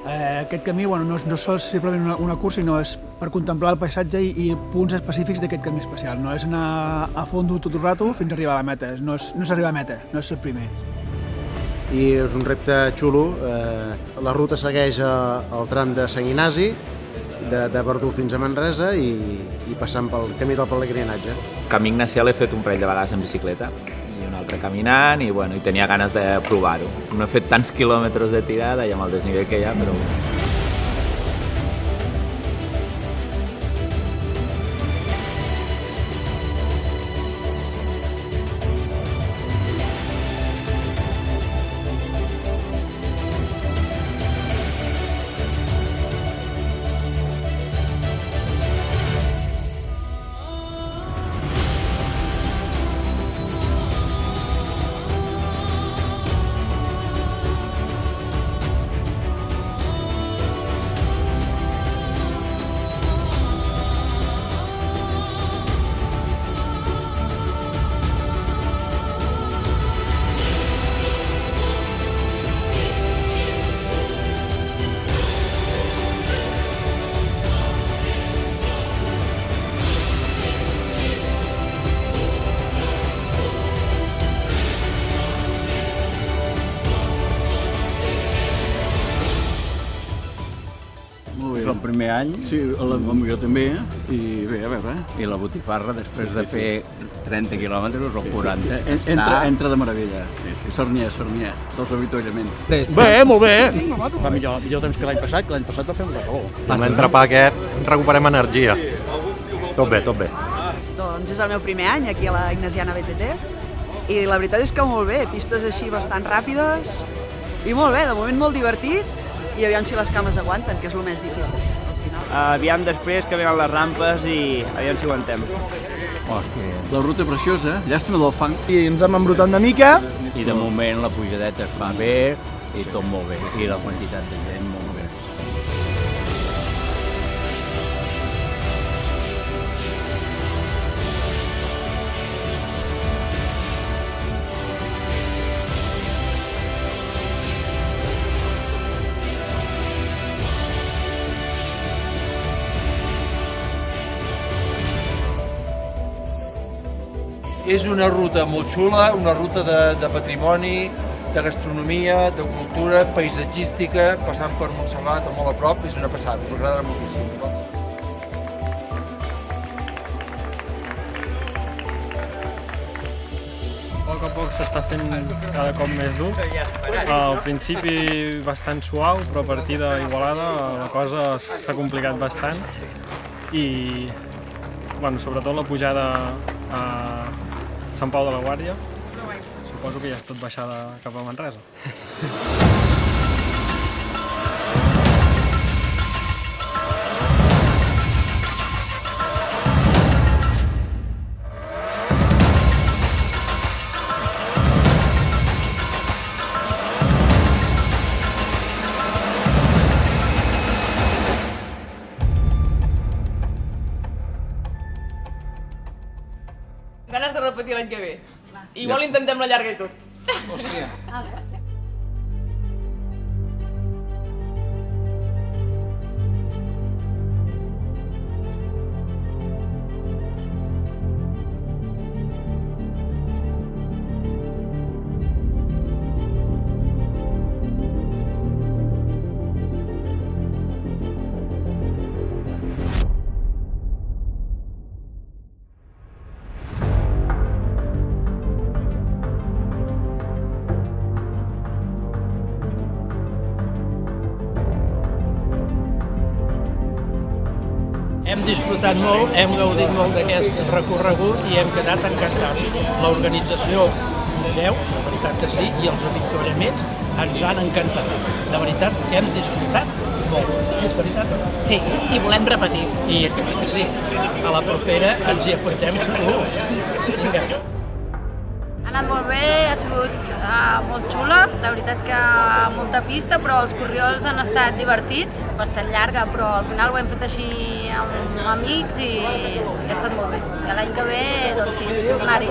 Aquest camí no és simplement una cursa, sinó és per contemplar el paisatge i punts específics d'aquest camí especial. No és anar a fondo tot el rato fins a arribar a la meta, no és arribar a meta, no és el primer. I és un repte xulo. La ruta segueix el tram de Sant Ignasi, de Verdú fins a Manresa i passant pel camí del pelegrinatge. Camí Ignacià l'he fet un parell de vegades en bicicleta i un altre caminant i tenia ganes de provar-ho. No he fet tants quilòmetres de tirada i amb el desnivell que hi ha, però... El primer any, sí, jo també, i bé, a veure. I la botifarra, després de fer 30 quilòmetres o 40. Entra de meravella. Sornier, dels avituallaments. Bé, molt bé. Fa millor temps que l'any passat va fer un record. Amb l'entrepà aquest recuperem energia. Tot bé. Doncs és el meu primer any aquí a la Ignasiana BTT i la veritat és que molt bé, pistes així bastant ràpides i molt bé, de moment molt divertit i aviam si les cames aguanten, que és el més difícil. Aviam després que venen les rampes i aviam si aguantem. Hòstia, la ruta preciosa, llàstima del fang. I ens hem embrutat una mica. I de moment la pujadeta es fa bé i tot molt bé. I la quantitat de gent molt bé. És una ruta molt xula, una ruta de patrimoni, de gastronomia, de cultura, paisatgística, passant per Montserrat o molt a prop, és una passada, us agradarà moltíssim. A poc a poc s'està fent cada cop més dur. Al principi bastant suau, però a partir d'Igualada la cosa s'ha complicat bastant i sobretot la pujada a Sant Pau de la Guàrdia, suposo que ja és tot baixada cap a Manresa. Ganes de repetir l'any que ve. Igual intentem la llarga i tot. Hòstia. Hem disfrutat molt, hem gaudit molt d'aquest recorregut i hem quedat encantats. L'organització 10, la veritat que sí, i els avituallaments ens han encantat. La veritat que hem disfrutat molt. És veritat? Sí, i volem repetir. I sí, a la propera ens hi apuntem segur. Vinga. Ha anat molt bé, ha sigut molt xula, la veritat que molta pista, però els corriols han estat divertits, bastant llarga, però al final ho hem fet així amb amics i ha estat molt bé. I l'any que ve, doncs sí, tornar-hi.